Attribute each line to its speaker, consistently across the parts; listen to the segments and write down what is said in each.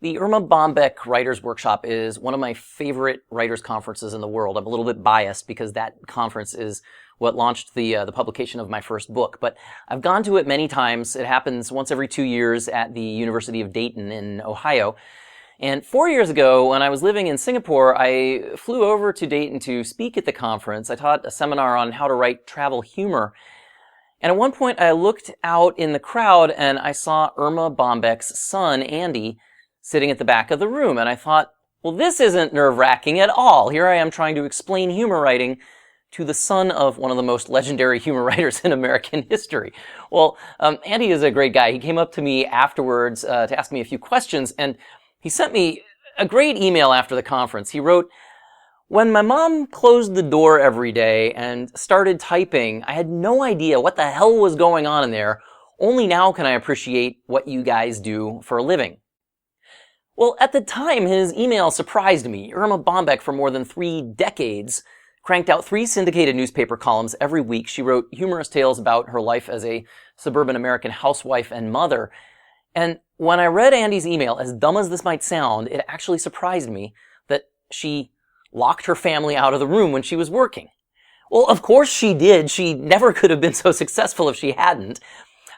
Speaker 1: The Erma Bombeck Writers Workshop is one of my favorite writers' conferences in the world. I'm a little bit biased because that conference is what launched the publication of my first book. But I've gone to it many times. It happens once every 2 years at the University of Dayton in Ohio. And 4 years ago, when I was living in Singapore, I flew over to Dayton to speak at the conference. I taught a seminar on how to write travel humor. And at one point, I looked out in the crowd and I saw Erma Bombeck's son, Andy, sitting at the back of the room. And I thought, well, this isn't nerve-wracking at all. Here I am trying to explain humor writing to the son of one of the most legendary humor writers in American history. Well, Andy is a great guy. He came up to me afterwards to ask me a few questions, and he sent me a great email after the conference. He wrote, "When my mom closed the door every day and started typing, I had no idea what the hell was going on in there. Only now can I appreciate what you guys do for a living." Well, at the time, his email surprised me. Erma Bombeck, for more than 3 decades, cranked out 3 syndicated newspaper columns every week. She wrote humorous tales about her life as a suburban American housewife and mother. And when I read Andy's email, as dumb as this might sound, it actually surprised me that she locked her family out of the room when she was working. Well, of course she did. She never could have been so successful if she hadn't.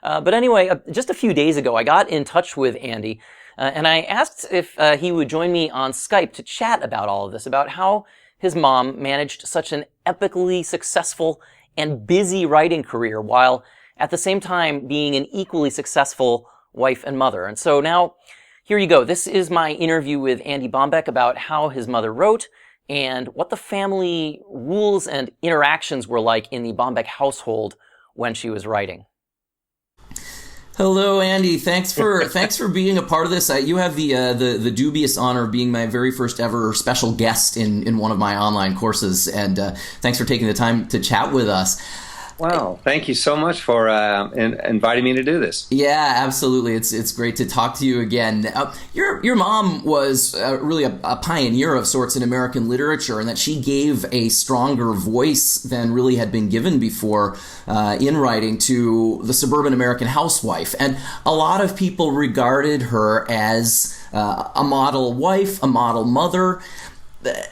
Speaker 1: But anyway, just a few days ago, I got in touch with Andy, and I asked if he would join me on Skype to chat about all of this, about how his mom managed such an epically successful and busy writing career while at the same time being an equally successful wife and mother. And so now, here you go. This is my interview with Andy Bombeck about how his mother wrote and what the family rules and interactions were like in the Bombeck household when she was writing.
Speaker 2: Hello, Andy. Thanks for being a part of this. You have the dubious honor of being my very first ever special guest in one of my online courses, and thanks for taking the time to chat with us.
Speaker 3: Wow, thank you so much for inviting me to do this.
Speaker 2: Yeah, absolutely. It's great to talk to you again. Your mom was really a pioneer of sorts in American literature, and that she gave a stronger voice than really had been given before in writing to the suburban American housewife. And a lot of people regarded her as a model wife, a model mother.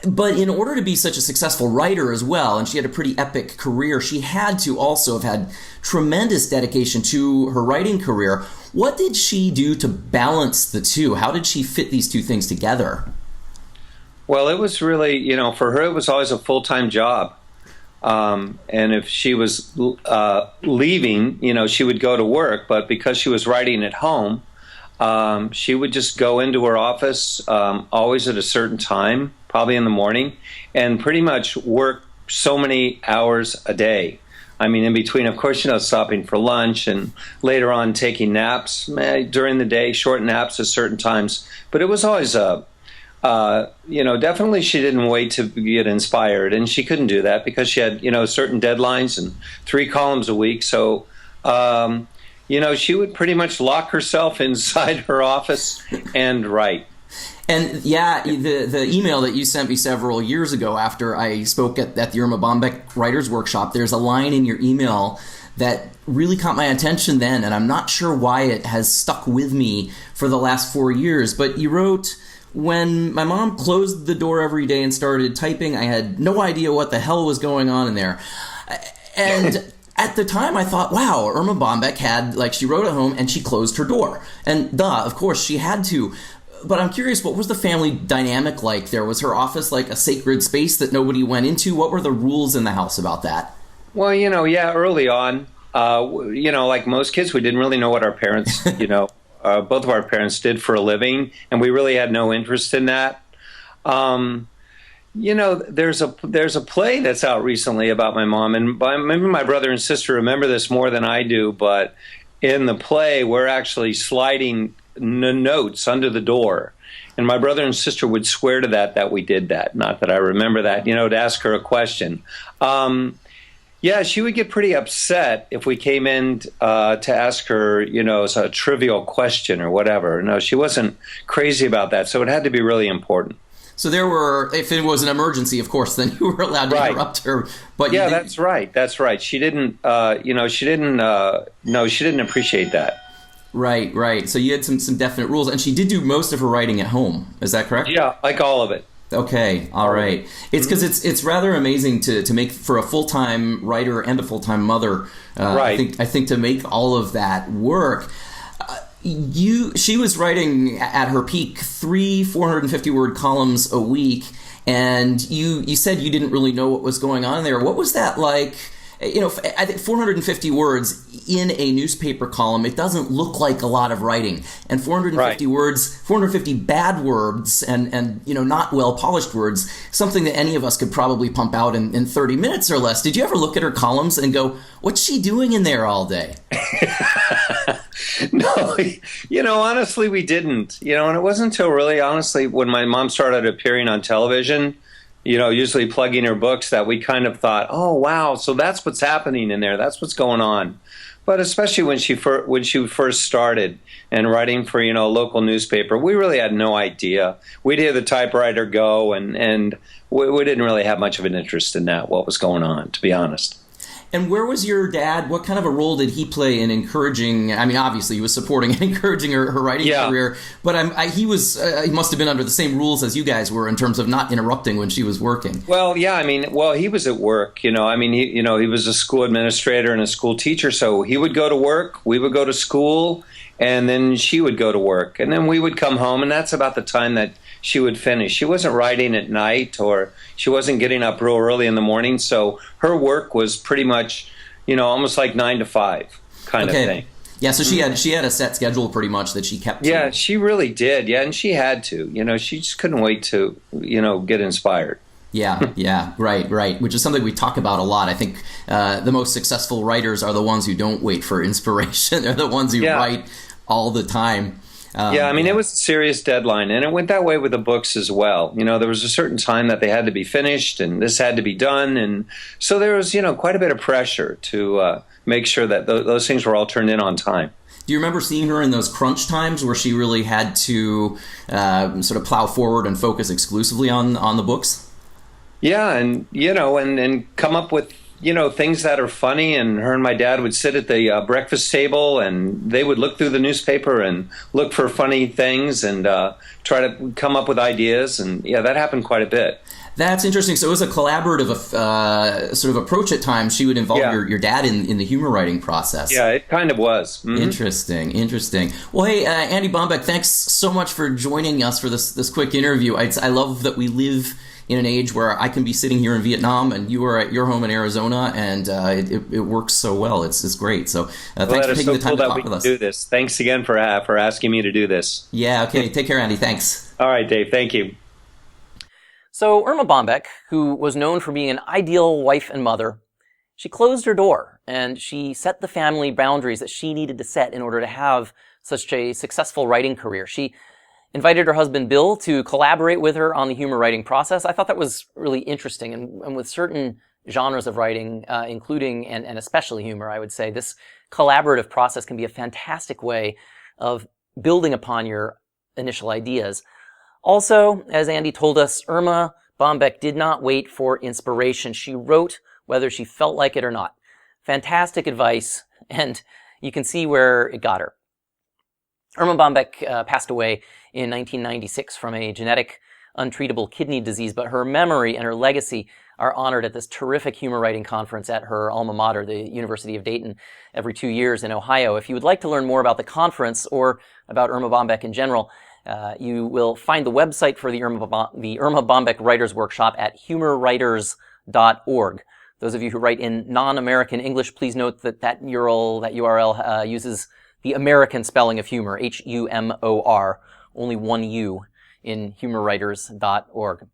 Speaker 2: But in order to be such a successful writer as well, and she had a pretty epic career, she had to also have had tremendous dedication to her writing career. What did she do to balance the two? How did she fit these two things together?
Speaker 3: Well, it was really, for her, it was always a full-time job. And if she was leaving, she would go to work. But because she was writing at home, she would just go into her office always at a certain time, probably in the morning, and pretty much work so many hours a day. I mean, in between, of course, stopping for lunch and later on taking naps during the day, short naps at certain times. But it was always definitely she didn't wait to get inspired, and she couldn't do that because she had, certain deadlines and 3 columns a week. So, she would pretty much lock herself inside her office and write.
Speaker 2: And yeah, the email that you sent me several years ago after I spoke at the Erma Bombeck Writers Workshop, there's a line in your email that really caught my attention then, and I'm not sure why it has stuck with me for the last 4 years. But you wrote, "When my mom closed the door every day and started typing, I had no idea what the hell was going on in there." And at the time, I thought, wow, Erma Bombeck she wrote at home and she closed her door. And of course, she had to. But I'm curious, what was the family dynamic like there? Was her office like a sacred space that nobody went into? What were the rules in the house about that?
Speaker 3: Well, early on, like most kids, we didn't really know what our parents, both of our parents did for a living, and we really had no interest in that. There's a play that's out recently about my mom, and maybe my brother and sister remember this more than I do, but in the play, we're actually sliding notes under the door. And my brother and sister would swear to that we did that. Not that I remember that, to ask her a question. She would get pretty upset if we came in to ask her, a trivial question or whatever. No, she wasn't crazy about that. So it had to be really important.
Speaker 2: So if it was an emergency, of course, then you were allowed to interrupt her. But
Speaker 3: yeah, that's right. She didn't, she didn't appreciate that.
Speaker 2: Right. So you had some definite rules, and she did do most of her writing at home. Is that correct?
Speaker 3: Yeah, like all of it.
Speaker 2: Okay, all right. It's because it's rather amazing to make for a full-time writer and a full-time mother.
Speaker 3: Right.
Speaker 2: I think to make all of that work. She was writing at her peak 450 word columns a week, and you said you didn't really know what was going on there. What was that like? You know, I think 450 words in a newspaper column, it doesn't look like a lot of writing. And 450 words, 450 bad words and not well polished words, something that any of us could probably pump out in 30 minutes or less. Did you ever look at her columns and go, what's she doing in there all day?
Speaker 3: No, honestly, we didn't. And it wasn't until really, honestly, when my mom started appearing on television, usually plugging her books, that we kind of thought, oh, wow, so that's what's happening in there. That's what's going on. But especially when she first started and writing for, a local newspaper, we really had no idea. We'd hear the typewriter go, and we didn't really have much of an interest in that, what was going on, to be honest.
Speaker 2: And where was your dad? What kind of a role did he play in encouraging? I mean, obviously, he was supporting and encouraging her writing career, but he must have been under the same rules as you guys were in terms of not interrupting when she was working.
Speaker 3: Well, yeah, he was at work. He was a school administrator and a school teacher, so he would go to work, we would go to school, and then she would go to work, and then we would come home, and that's about the time that she would finish. She wasn't writing at night, or she wasn't getting up real early in the morning, so her work was pretty much, almost like 9 to 5 kind of thing.
Speaker 2: Yeah, so she had a set schedule pretty much that she kept to.
Speaker 3: Yeah, she really did. Yeah, and she had to. She just couldn't wait to, get inspired.
Speaker 2: Yeah, right. Which is something we talk about a lot. I think the most successful writers are the ones who don't wait for inspiration. They're the ones who write all the time. It was a serious deadline, and it went that way with the books as well. There was a certain time that they had to be finished, and this had to be done, and so there was, quite a bit of pressure to make sure that those things were all turned in on time. Do you remember seeing her in those crunch times where she really had to sort of plow forward and focus exclusively on the books?
Speaker 3: Yeah, and and come up with things that are funny, and her and my dad would sit at the breakfast table, and they would look through the newspaper and look for funny things and try to come up with ideas, and that happened quite a bit.
Speaker 2: That's interesting. So it was a collaborative sort of approach at times. She would involve your dad in the humor writing process.
Speaker 3: Yeah, it kind of was.
Speaker 2: Mm-hmm. Interesting. Well, hey, Andy Bombeck, thanks so much for joining us for this quick interview. I love that we live in an age where I can be sitting here in Vietnam and you are at your home in Arizona, and it works so well. It's great. So thanks for taking the time to talk with us.
Speaker 3: Do this. Thanks again for asking me to do this.
Speaker 2: Yeah, okay. Take care, Andy. Thanks.
Speaker 3: All right, Dave. Thank you.
Speaker 1: So Erma Bombeck, who was known for being an ideal wife and mother, she closed her door and she set the family boundaries that she needed to set in order to have such a successful writing career. She invited her husband Bill to collaborate with her on the humor writing process. I thought that was really interesting, and with certain genres of writing, including and especially humor, I would say this collaborative process can be a fantastic way of building upon your initial ideas. Also, as Andy told us, Erma Bombeck did not wait for inspiration. She wrote whether she felt like it or not. Fantastic advice, and you can see where it got her. Erma Bombeck passed away in 1996 from a genetic, untreatable kidney disease, but her memory and her legacy are honored at this terrific humor writing conference at her alma mater, the University of Dayton, every 2 years in Ohio. If you would like to learn more about the conference or about Erma Bombeck in general, you will find the website for the Erma Bombeck Writers Workshop at humorwriters.org. Those of you who write in non-American English, please note that URL uses the American spelling of humor, H-U-M-O-R, only one U in humorwriters.org.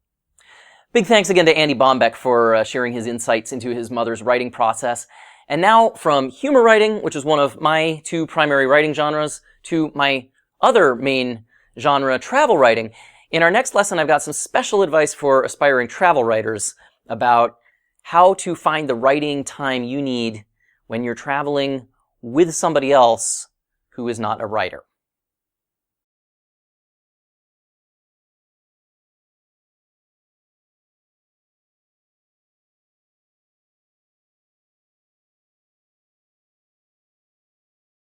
Speaker 1: Big thanks again to Andy Bombeck for sharing his insights into his mother's writing process. And now from humor writing, which is one of my two primary writing genres, to my other main genre, travel writing. In our next lesson, I've got some special advice for aspiring travel writers about how to find the writing time you need when you're traveling with somebody else who is not a writer.